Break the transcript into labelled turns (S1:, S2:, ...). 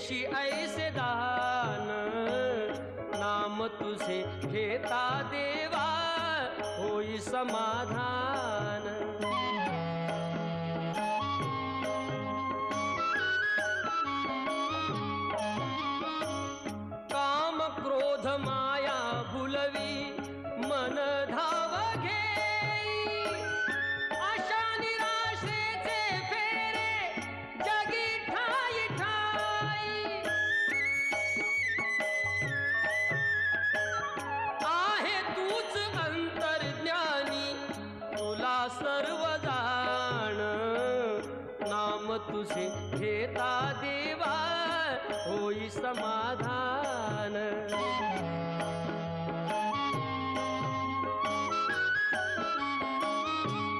S1: देशी ऐसे दान, नाम तुझे घेता देवा होई समाधान। काम क्रोध माया भुलवी मन धाव घेई, आशा निराशेचे फेरे जगी ठाई ठाई। आहे तूच अंतर्ज्ञानी तुला सर्व जाण, नाम तुझे घेता देवा होई समाधान।